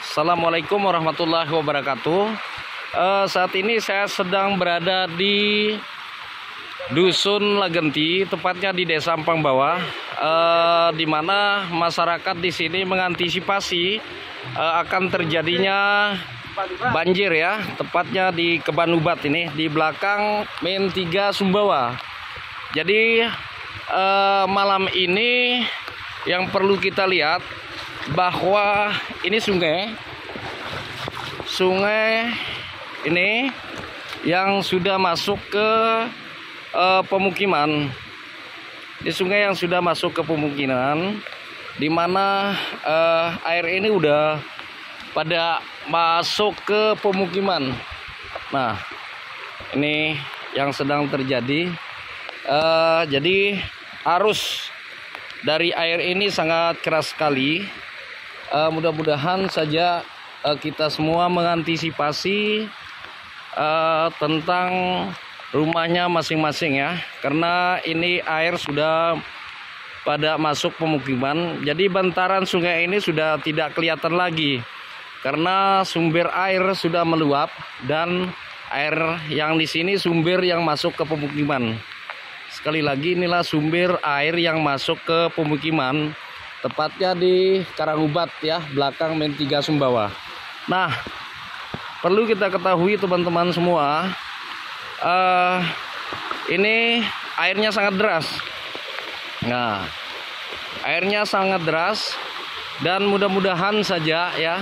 Assalamualaikum warahmatullahi wabarakatuh. Saat ini saya sedang berada di Dusun Legenti, tepatnya di Desa Ampang Bawah, di mana masyarakat di sini mengantisipasi akan terjadinya banjir ya, tepatnya di Kebanubat ini, di belakang Min 3 Sumbawa. Jadi malam ini yang perlu kita lihat bahwa ini sungai ini yang sudah masuk ke pemukiman. Di sungai yang sudah masuk ke pemukiman, di mana air ini udah pada masuk ke pemukiman. Nah, ini yang sedang terjadi. Jadi arus dari air ini sangat keras sekali. Mudah-mudahan saja kita semua mengantisipasi tentang rumahnya masing-masing ya, karena ini air sudah pada masuk pemukiman. Jadi bantaran sungai ini sudah tidak kelihatan lagi karena sumber air sudah meluap, dan air yang di sini sumber yang masuk ke pemukiman. Sekali lagi, inilah sumber air yang masuk ke pemukiman, tepatnya di Karangubat ya, belakang Min 3 Sumbawa. Nah, perlu kita ketahui teman-teman semua, ini airnya sangat deras. Nah, airnya sangat deras, dan mudah-mudahan saja ya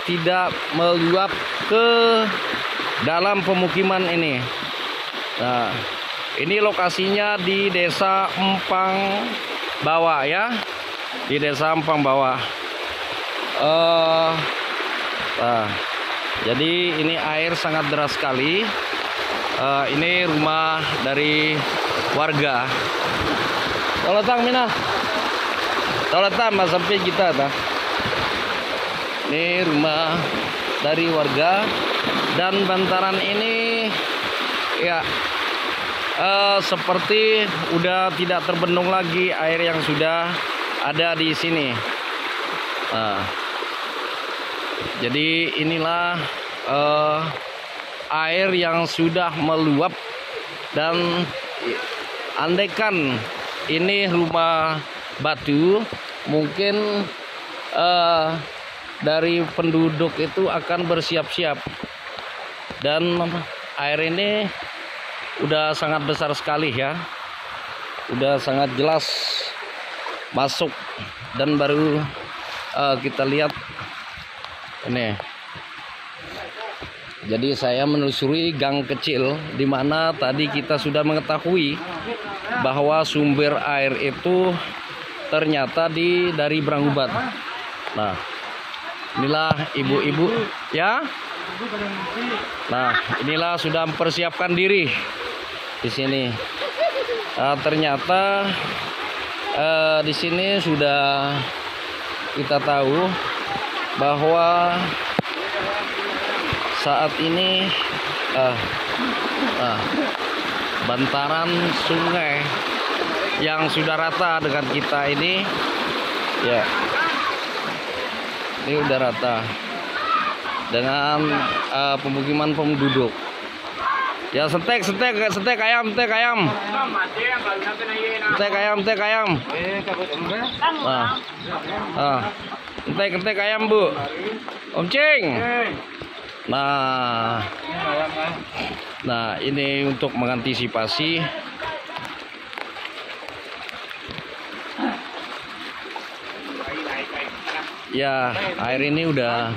tidak meluap ke dalam pemukiman ini. Nah, ini lokasinya di Desa Ampang Bawah ya, di Desa Ampang Bawah. Nah, jadi ini air sangat deras sekali. Ini rumah dari warga. Toletang mina, toletang mas sampai kita ta. Ini rumah dari warga, dan bantaran ini ya seperti udah tidak terbendung lagi air yang sudah ada di sini. Nah, jadi inilah air yang sudah meluap, dan andaikan ini rumah batu, mungkin dari penduduk itu akan bersiap-siap, dan air ini udah sangat besar sekali ya, udah sangat jelas masuk. Dan baru kita lihat ini. Jadi saya menelusuri gang kecil, di mana tadi kita sudah mengetahui bahwa sumber air itu ternyata dari Brangubat. Nah, inilah ibu-ibu ya. Nah, inilah sudah mempersiapkan diri di sini. Ternyata di sini sudah kita tahu bahwa saat ini bantaran sungai yang sudah rata dengan kita ini ya, ini udah rata dengan pemukiman penduduk. Ya, setek ayam, setek ayam. Nah, setek ayam Bu. Om Cing. Nah, ini untuk mengantisipasi. Ya, air ini udah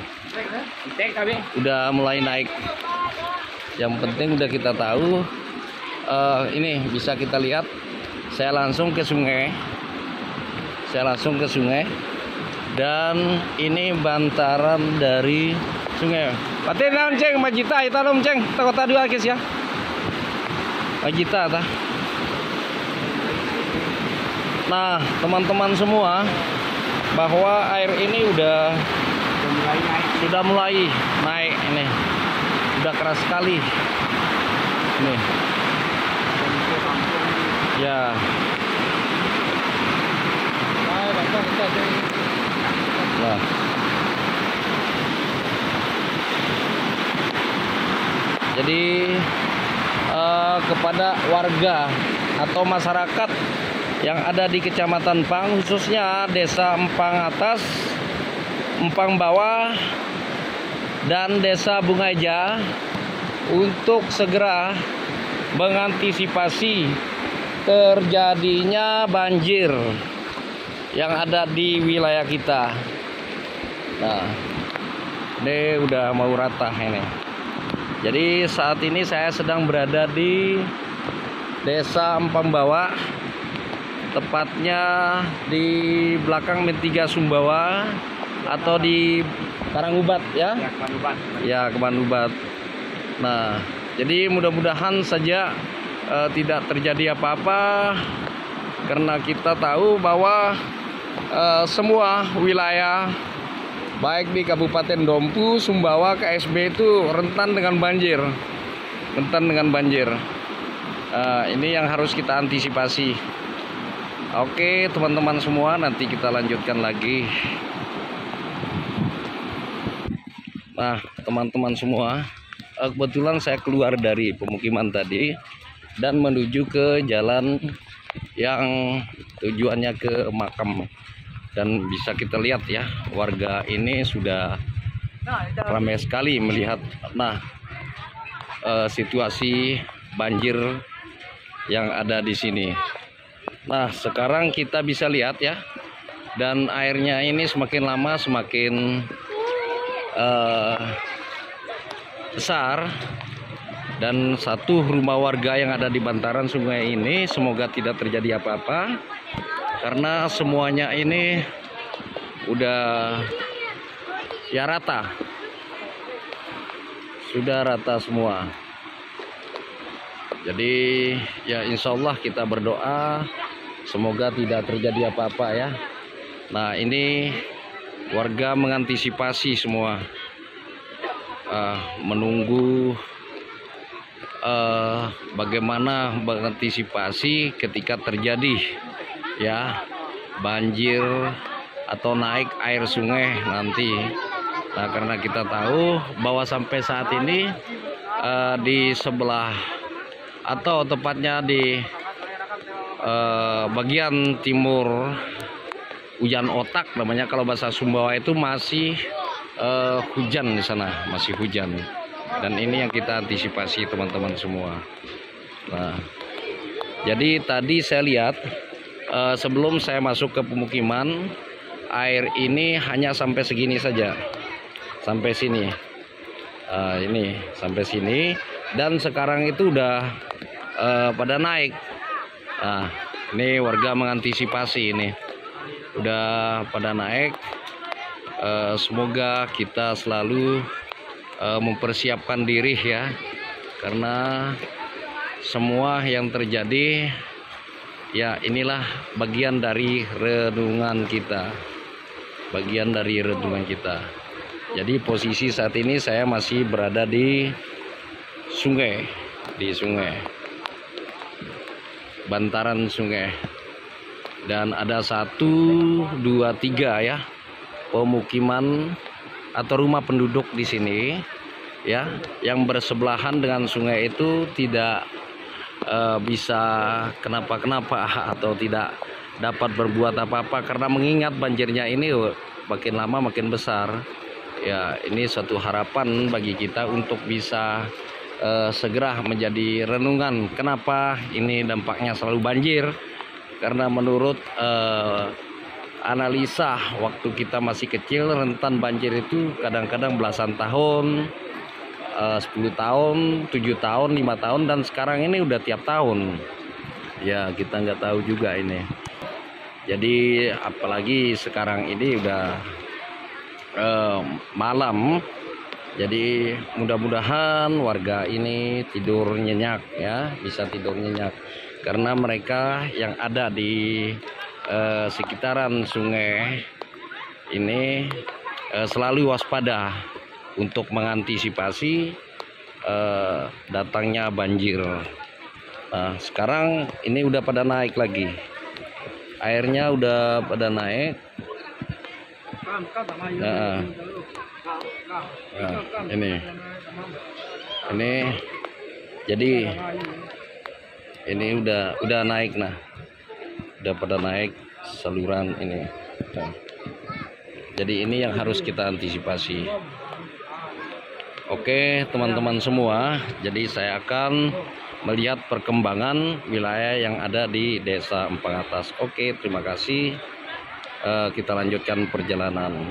mulai naik. Yang penting udah kita tahu. Ini bisa kita lihat. Saya langsung ke sungai. Dan ini bantaran dari sungai. Patin nam ceng majita ita nom ceng. Kota dua kis ya. Majita ta. Nah, teman-teman semua, bahwa air ini sudah mulai naik ini. Udah keras sekali. Nih. Ya. Nah, Jadi kepada warga atau masyarakat yang ada di Kecamatan Pang, khususnya Desa Empang Atas, Empang Bawah, dan Desa Bungaja, untuk segera mengantisipasi terjadinya banjir yang ada di wilayah kita. Nah, ini udah mau rata ini. Jadi saat ini saya sedang berada di Desa Empang Bawah, tepatnya di belakang Mentiga Sumbawa atau di Karangubat ya. Ya, Karangubat. Nah, jadi mudah-mudahan saja tidak terjadi apa-apa, karena kita tahu bahwa semua wilayah baik di Kabupaten Dompu, Sumbawa, KSB itu rentan dengan banjir. Ini yang harus kita antisipasi. Oke teman-teman semua, nanti kita lanjutkan lagi. Nah teman-teman semua, kebetulan saya keluar dari pemukiman tadi dan menuju ke jalan yang tujuannya ke makam. Dan bisa kita lihat ya, warga ini sudah ramai sekali melihat situasi banjir yang ada di sini. Nah, sekarang kita bisa lihat ya, dan airnya ini semakin lama semakin besar. Dan satu rumah warga yang ada di bantaran sungai ini semoga tidak terjadi apa-apa, karena semuanya ini udah ya rata, sudah rata semua. Jadi ya insya Allah kita berdoa semoga tidak terjadi apa-apa ya. Nah ini warga mengantisipasi semua, menunggu bagaimana mengantisipasi ketika terjadi ya banjir atau naik air sungai nanti. Nah karena kita tahu bahwa sampai saat ini di sebelah atau tepatnya di bagian timur Hujan Otak namanya kalau bahasa Sumbawa itu masih hujan di sana, masih hujan. Dan ini yang kita antisipasi teman-teman semua. Nah, jadi tadi saya lihat sebelum saya masuk ke pemukiman, air ini hanya sampai segini saja, sampai sini. Ini sampai sini, dan sekarang itu udah pada naik. Nah, ini warga mengantisipasi ini, udah pada naik. Semoga kita selalu mempersiapkan diri ya, karena semua yang terjadi ya inilah bagian dari renungan kita, Jadi posisi saat ini saya masih berada di sungai, bantaran sungai, dan ada 1, 2, 3 ya pemukiman atau rumah penduduk di sini ya, yang bersebelahan dengan sungai itu tidak bisa kenapa-kenapa atau tidak dapat berbuat apa-apa, karena mengingat banjirnya ini makin lama makin besar ya. Ini suatu harapan bagi kita untuk bisa segera menjadi renungan kenapa ini dampaknya selalu banjir, karena menurut analisa waktu kita masih kecil, rentan banjir itu kadang-kadang belasan tahun, 10 tahun, 7 tahun, 5 tahun, dan sekarang ini udah tiap tahun ya. Kita nggak tahu juga ini. Jadi apalagi sekarang ini udah malam, jadi mudah-mudahan warga ini tidur nyenyak ya, bisa tidur nyenyak, karena mereka yang ada di sekitaran sungai ini selalu waspada untuk mengantisipasi datangnya banjir. Nah, sekarang ini udah pada naik lagi, airnya udah pada naik. Nah, ini Ini jadi ini udah naik, nah udah pada naik saluran ini. Nah, jadi ini yang harus kita antisipasi. Oke teman-teman semua, jadi saya akan melihat perkembangan wilayah yang ada di Desa Empang Atas. Oke, terima kasih. Kita lanjutkan perjalanan.